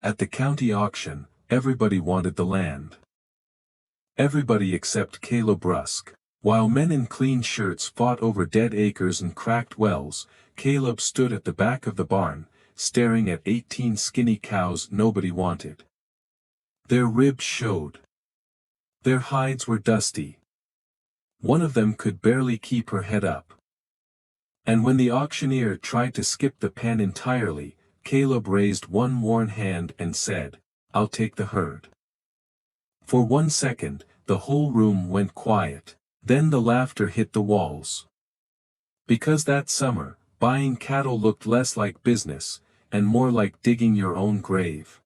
At the county auction, everybody wanted the land. Everybody except Caleb Rusk. While men in clean shirts fought over dead acres and cracked wells, Caleb stood at the back of the barn, staring at 18 skinny cows nobody wanted. Their ribs showed. Their hides were dusty. One of them could barely keep her head up. And when the auctioneer tried to skip the pen entirely, Caleb raised one worn hand and said, "I'll take the herd." For 1 second, the whole room went quiet. Then the laughter hit the walls. Because that summer, buying cattle looked less like business, and more like digging your own grave.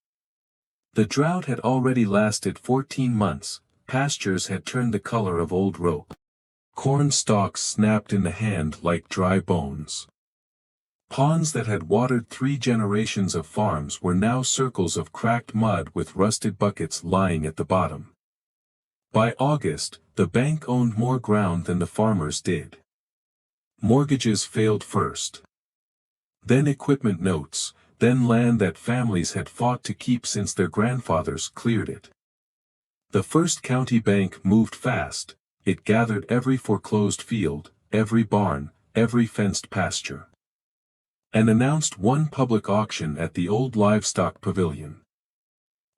The drought had already lasted 14 months, pastures had turned the color of old rope. Corn stalks snapped in the hand like dry bones. Ponds that had watered 3 generations of farms were now circles of cracked mud with rusted buckets lying at the bottom. By August, the bank owned more ground than the farmers did. Mortgages failed first. Then equipment notes, then land that families had fought to keep since their grandfathers cleared it. The First County Bank moved fast. It gathered every foreclosed field, every barn, every fenced pasture, and announced one public auction at the old livestock pavilion.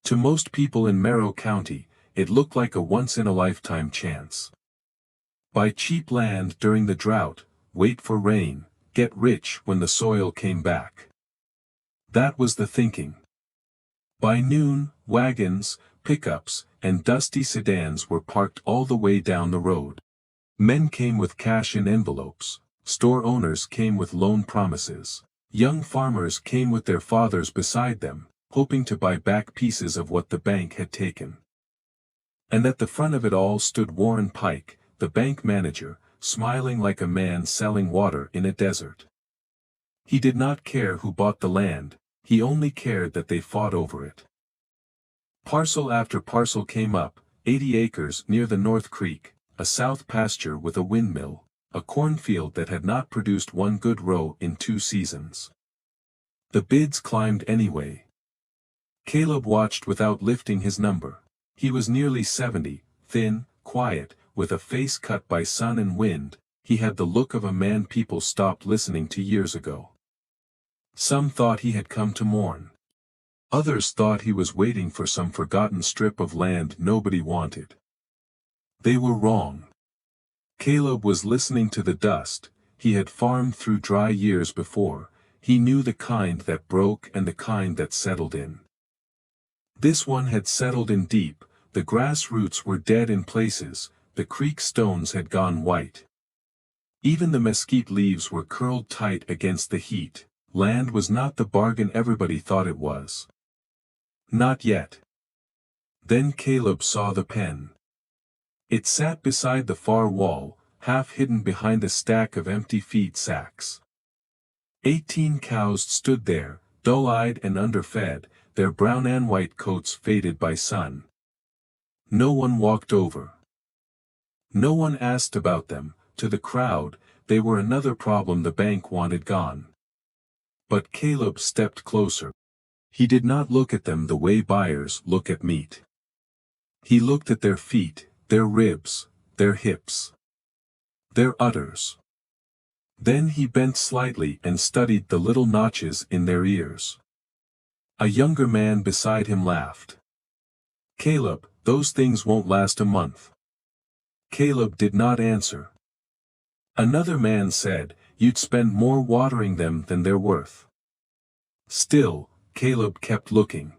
To most people in Merrow County, it looked like a once-in-a-lifetime chance. Buy cheap land during the drought, wait for rain, get rich when the soil came back. That was the thinking. By noon, wagons, pickups, and dusty sedans were parked all the way down the road. Men came with cash in envelopes, store owners came with loan promises, young farmers came with their fathers beside them, hoping to buy back pieces of what the bank had taken. And at the front of it all stood Warren Pike, the bank manager, smiling like a man selling water in a desert. He did not care who bought the land, he only cared that they fought over it. Parcel after parcel came up, 80 acres near the North Creek, a south pasture with a windmill, a cornfield that had not produced one good row in 2 seasons. The bids climbed anyway. Caleb watched without lifting his number. He was nearly 70, thin, quiet, with a face cut by sun and wind. He had the look of a man people stopped listening to years ago. Some thought he had come to mourn. Others thought he was waiting for some forgotten strip of land nobody wanted. They were wrong. Caleb was listening to the dust. He had farmed through dry years before. He knew the kind that broke and the kind that settled in. This one had settled in deep. The grass roots were dead in places, the creek stones had gone white. Even the mesquite leaves were curled tight against the heat. Land was not the bargain everybody thought it was. Not yet. Then Caleb saw the pen. It sat beside the far wall, half hidden behind a stack of empty feed sacks. 18 cows stood there, dull-eyed and underfed, their brown and white coats faded by sun. No one walked over. No one asked about them. To the crowd, they were another problem the bank wanted gone. But Caleb stepped closer. He did not look at them the way buyers look at meat. He looked at their feet, their ribs, their hips, their udders. Then he bent slightly and studied the little notches in their ears. A younger man beside him laughed. "Caleb, those things won't last a month." Caleb did not answer. Another man said, "You'd spend more watering them than they're worth." Still, Caleb kept looking.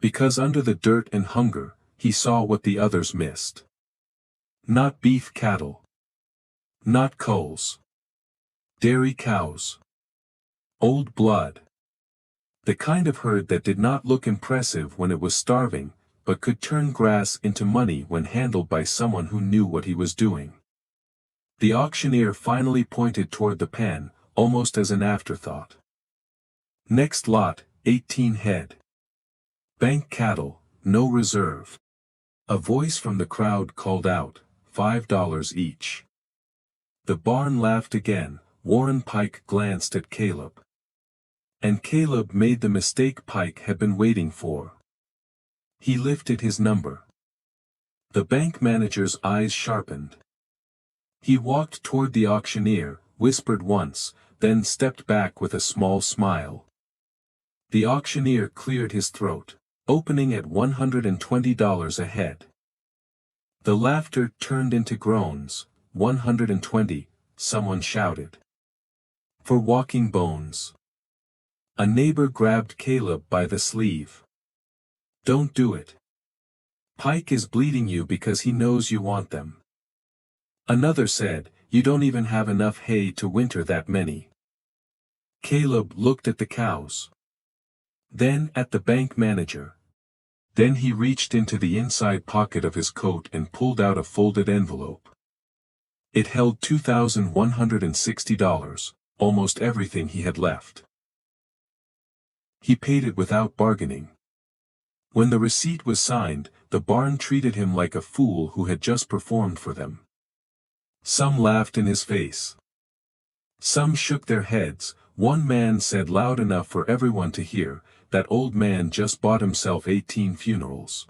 Because under the dirt and hunger, he saw what the others missed. Not beef cattle. Not culls. Dairy cows. Old blood. The kind of herd that did not look impressive when it was starving, but could turn grass into money when handled by someone who knew what he was doing. The auctioneer finally pointed toward the pen, almost as an afterthought. "Next lot, 18 head. Bank cattle, no reserve." A voice from the crowd called out, $5 each. The barn laughed again. Warren Pike glanced at Caleb. And Caleb made the mistake Pike had been waiting for. He lifted his number. The bank manager's eyes sharpened. He walked toward the auctioneer, whispered once, then stepped back with a small smile. The auctioneer cleared his throat, opening at $120 a head. The laughter turned into groans. 120, someone shouted. For walking bones. A neighbor grabbed Caleb by the sleeve. Don't do it. Pike is bleeding you because he knows you want them. Another said, you don't even have enough hay to winter that many. Caleb looked at the cows. Then at the bank manager. Then he reached into the inside pocket of his coat and pulled out a folded envelope. It held $2,160, almost everything he had left. He paid it without bargaining. When the receipt was signed, the barn treated him like a fool who had just performed for them. Some laughed in his face. Some shook their heads. One man said loud enough for everyone to hear, that old man just bought himself 18 funerals.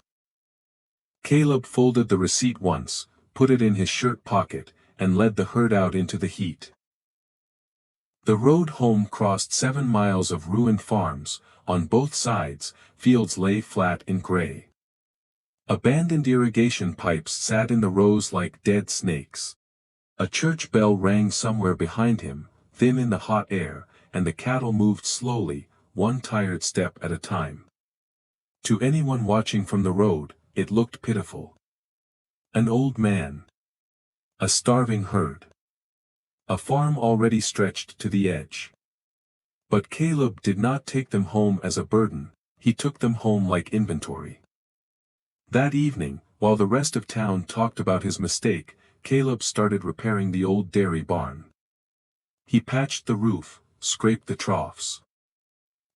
Caleb folded the receipt once, put it in his shirt pocket, and led the herd out into the heat. The road home crossed 7 miles of ruined farms. On both sides, fields lay flat in gray. Abandoned irrigation pipes sat in the rows like dead snakes. A church bell rang somewhere behind him, thin in the hot air, and the cattle moved slowly, one tired step at a time. To anyone watching from the road, it looked pitiful. An old man. A starving herd. A farm already stretched to the edge. But Caleb did not take them home as a burden, he took them home like inventory. That evening, while the rest of town talked about his mistake, Caleb started repairing the old dairy barn. He patched the roof, scraped the troughs.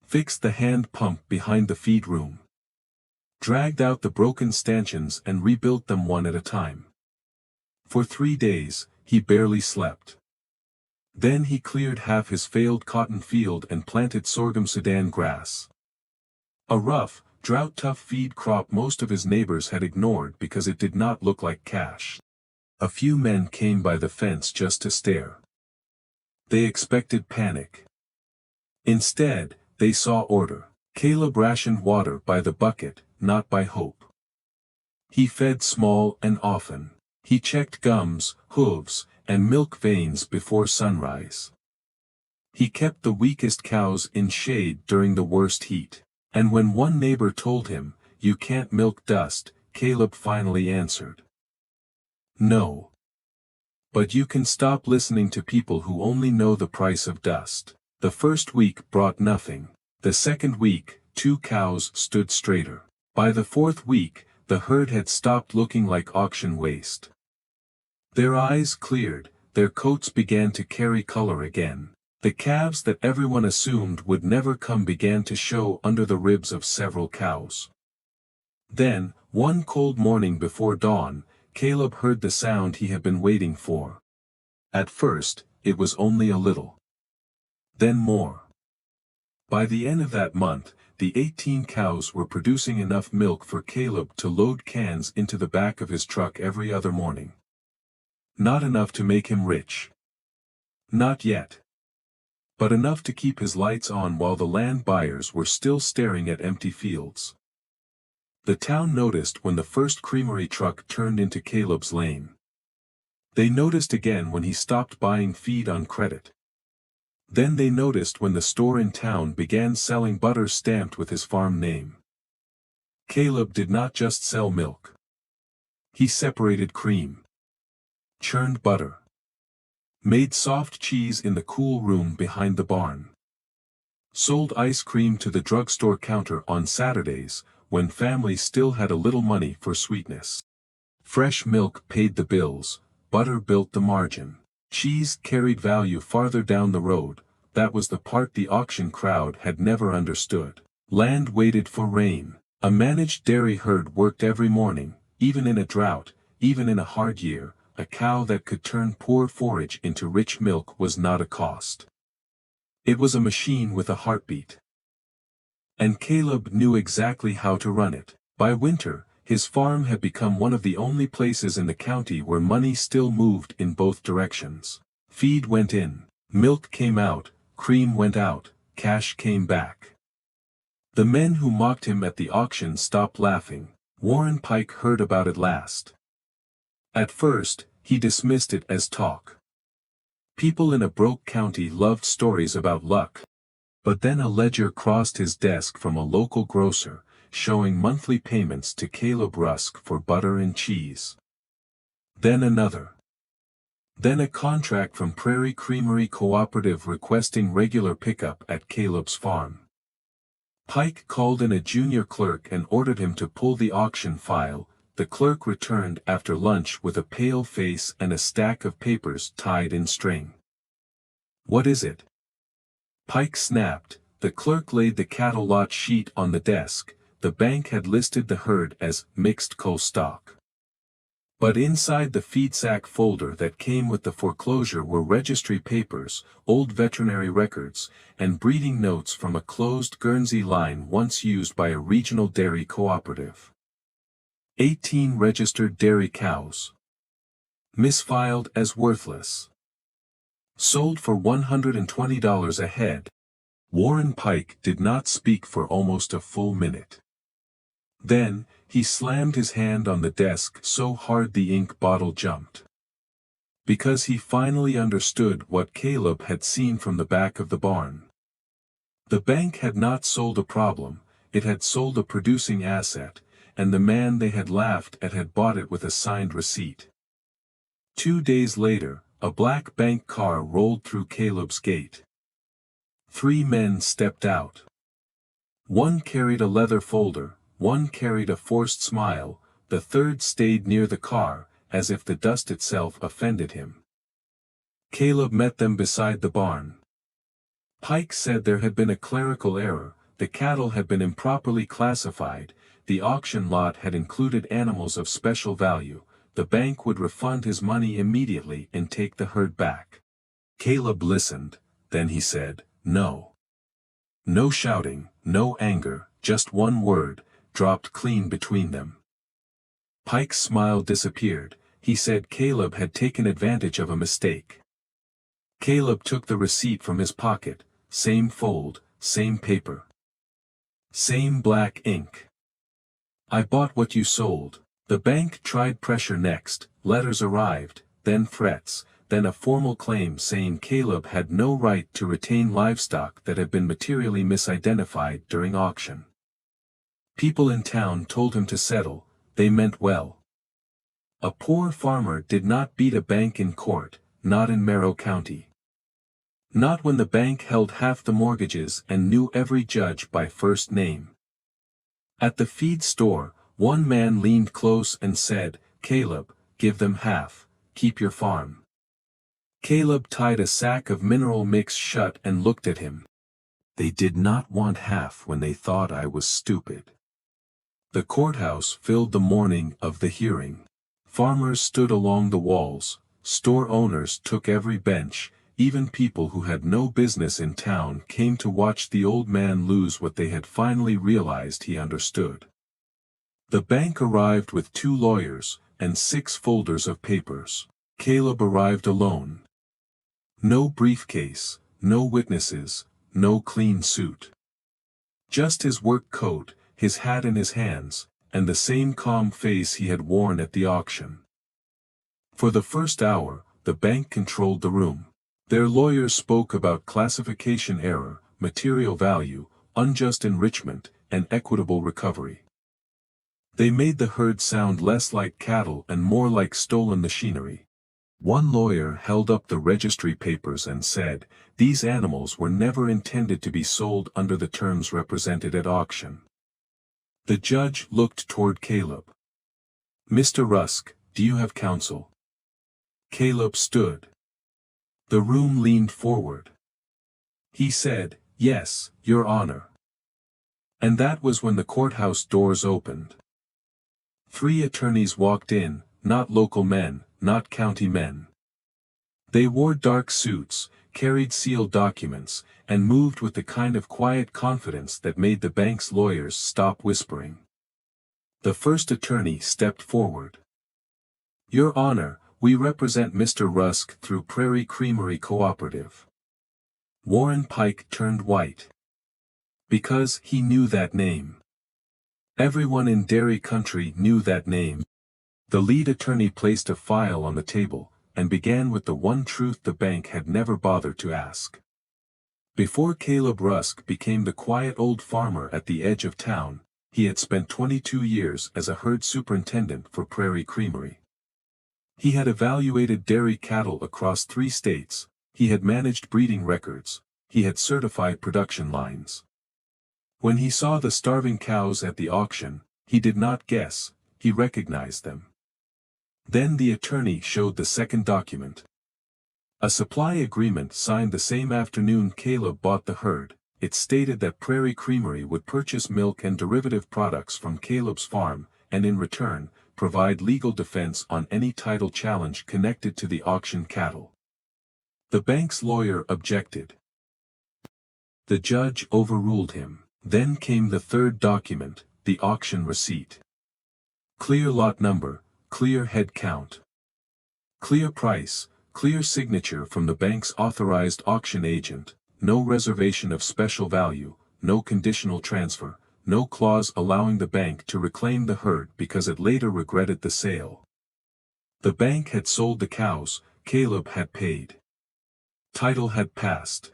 Fixed the hand pump behind the feed room. Dragged out the broken stanchions and rebuilt them one at a time. For 3 days, he barely slept. Then he cleared half his failed cotton field and planted sorghum Sudan grass. A rough, drought-tough feed crop most of his neighbors had ignored because it did not look like cash. A few men came by the fence just to stare. They expected panic. Instead, they saw order. Caleb rationed water by the bucket, not by hope. He fed small and often. He checked gums, hooves, and milk veins before sunrise. He kept the weakest cows in shade during the worst heat. And when one neighbor told him, "You can't milk dust," Caleb finally answered, "No. But you can stop listening to people who only know the price of dust." The first week brought nothing. The second week, 2 cows stood straighter. By the 4th week, the herd had stopped looking like auction waste. Their eyes cleared, their coats began to carry color again. The calves that everyone assumed would never come began to show under the ribs of several cows. Then, one cold morning before dawn, Caleb heard the sound he had been waiting for. At first, it was only a little. Then more. By the end of that month, the 18 cows were producing enough milk for Caleb to load cans into the back of his truck every other morning. Not enough to make him rich. Not yet. But enough to keep his lights on while the land buyers were still staring at empty fields. The town noticed when the first creamery truck turned into Caleb's lane. They noticed again when he stopped buying feed on credit. Then they noticed when the store in town began selling butter stamped with his farm name. Caleb did not just sell milk. He separated cream. Churned butter. Made soft cheese in the cool room behind the barn. Sold ice cream to the drugstore counter on Saturdays, when families still had a little money for sweetness. Fresh milk paid the bills, butter built the margin. Cheese carried value farther down the road. That was the part the auction crowd had never understood. Land waited for rain. A managed dairy herd worked every morning, even in a drought, even in a hard year. A cow that could turn poor forage into rich milk was not a cost. It was a machine with a heartbeat. And Caleb knew exactly how to run it. By winter, his farm had become one of the only places in the county where money still moved in both directions. Feed went in, milk came out, cream went out, cash came back. The men who mocked him at the auction stopped laughing. Warren Pike heard about it last. At first, he dismissed it as talk. People in a broke county loved stories about luck. But then a ledger crossed his desk from a local grocer, showing monthly payments to Caleb Rusk for butter and cheese. Then another. Then a contract from Prairie Creamery Cooperative requesting regular pickup at Caleb's farm. Pike called in a junior clerk and ordered him to pull the auction file. The clerk returned after lunch with a pale face and a stack of papers tied in string. "What is it?" Pike snapped. The clerk laid the cattle lot sheet on the desk. The bank had listed the herd as mixed cull stock. But inside the feed sack folder that came with the foreclosure were registry papers, old veterinary records, and breeding notes from a closed Guernsey line once used by a regional dairy cooperative. 18 registered dairy cows. Misfiled as worthless. Sold for $120 a head. Warren Pike did not speak for almost a full minute. Then, he slammed his hand on the desk so hard the ink bottle jumped. Because he finally understood what Caleb had seen from the back of the barn. The bank had not sold a problem, it had sold a producing asset, and the man they had laughed at had bought it with a signed receipt. 2 days later, a black bank car rolled through Caleb's gate. 3 men stepped out. One carried a leather folder, one carried a forced smile, the third stayed near the car, as if the dust itself offended him. Caleb met them beside the barn. Pike said there had been a clerical error, the cattle had been improperly classified, the auction lot had included animals of special value, the bank would refund his money immediately and take the herd back. Caleb listened, then he said, "No." No shouting, no anger, just one word, dropped clean between them. Pike's smile disappeared. He said Caleb had taken advantage of a mistake. Caleb took the receipt from his pocket, same fold, same paper. Same black ink. "I bought what you sold." The bank tried pressure next, letters arrived, then threats, then a formal claim saying Caleb had no right to retain livestock that had been materially misidentified during auction. People in town told him to settle, they meant well. A poor farmer did not beat a bank in court, not in Merrow County. Not when the bank held half the mortgages and knew every judge by first name. At the feed store, one man leaned close and said, "Caleb, give them half, keep your farm." Caleb tied a sack of mineral mix shut and looked at him. "They did not want half when they thought I was stupid." The courthouse filled the morning of the hearing. Farmers stood along the walls, store owners took every bench, even people who had no business in town came to watch the old man lose what they had finally realized he understood. The bank arrived with 2 lawyers, and 6 folders of papers. Caleb arrived alone. No briefcase, no witnesses, no clean suit. Just his work coat, his hat in his hands, and the same calm face he had worn at the auction. For the first hour, the bank controlled the room. Their lawyers spoke about classification error, material value, unjust enrichment, and equitable recovery. They made the herd sound less like cattle and more like stolen machinery. One lawyer held up the registry papers and said, "These animals were never intended to be sold under the terms represented at auction." The judge looked toward Caleb. "Mr. Rusk, do you have counsel?" Caleb stood. The room leaned forward. He said, "Yes, Your Honor." And that was when the courthouse doors opened. 3 attorneys walked in, not local men, not county men. They wore dark suits, carried sealed documents, and moved with the kind of quiet confidence that made the bank's lawyers stop whispering. The first attorney stepped forward. "Your Honor, we represent Mr. Rusk through Prairie Creamery Cooperative." Warren Pike turned white. Because he knew that name. Everyone in Dairy Country knew that name. The lead attorney placed a file on the table, and began with the one truth the bank had never bothered to ask. Before Caleb Rusk became the quiet old farmer at the edge of town, he had spent 22 years as a herd superintendent for Prairie Creamery. He had evaluated dairy cattle across 3 states, he had managed breeding records, he had certified production lines. When he saw the starving cows at the auction, he did not guess, he recognized them. Then the attorney showed the second document. A supply agreement signed the same afternoon Caleb bought the herd. It stated that Prairie Creamery would purchase milk and derivative products from Caleb's farm, and in return, provide legal defense on any title challenge connected to the auction cattle. The bank's lawyer objected. The judge overruled him. Then came the third document, the auction receipt. Clear lot number, clear head count. Clear price, clear signature from the bank's authorized auction agent, no reservation of special value, no conditional transfer, no clause allowing the bank to reclaim the herd because it later regretted the sale. The bank had sold the cows, Caleb had paid. Title had passed.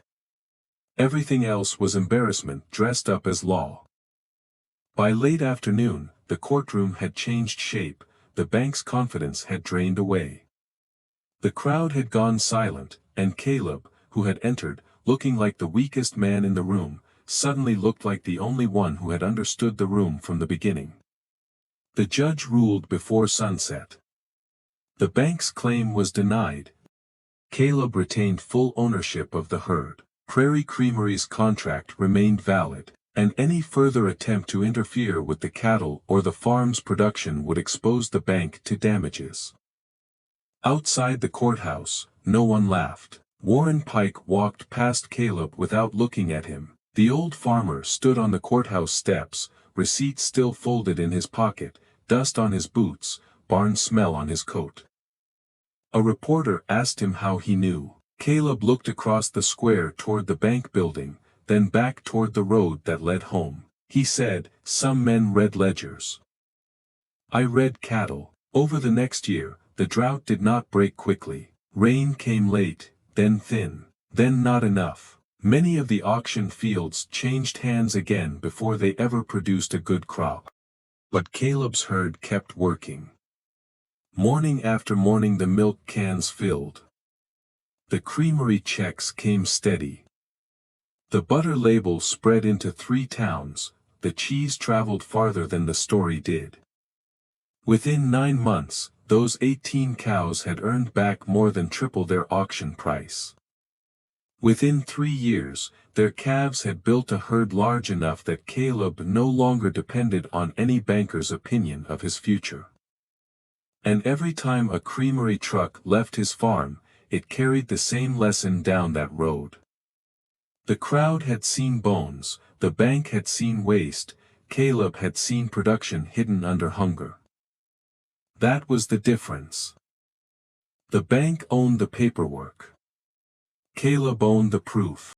Everything else was embarrassment dressed up as law. By late afternoon, the courtroom had changed shape, the bank's confidence had drained away. The crowd had gone silent, and Caleb, who had entered, looking like the weakest man in the room, suddenly looked like the only one who had understood the room from the beginning. The judge ruled before sunset. The bank's claim was denied. Caleb retained full ownership of the herd. Prairie Creamery's contract remained valid, and any further attempt to interfere with the cattle or the farm's production would expose the bank to damages. Outside the courthouse, no one laughed. Warren Pike walked past Caleb without looking at him. The old farmer stood on the courthouse steps, receipt still folded in his pocket, dust on his boots, barn smell on his coat. A reporter asked him how he knew. Caleb looked across the square toward the bank building, then back toward the road that led home. He said, "Some men read ledgers. I read cattle." Over the next year, the drought did not break quickly. Rain came late, then thin, then not enough. Many of the auction fields changed hands again before they ever produced a good crop. But Caleb's herd kept working. Morning after morning the milk cans filled. The creamery checks came steady. The butter label spread into 3 towns, the cheese traveled farther than the story did. Within 9 months, those 18 cows had earned back more than triple their auction price. Within 3 years, their calves had built a herd large enough that Caleb no longer depended on any banker's opinion of his future. And every time a creamery truck left his farm, it carried the same lesson down that road. The crowd had seen bones, the bank had seen waste, Caleb had seen production hidden under hunger. That was the difference. The bank owned the paperwork. Caleb owned the proof.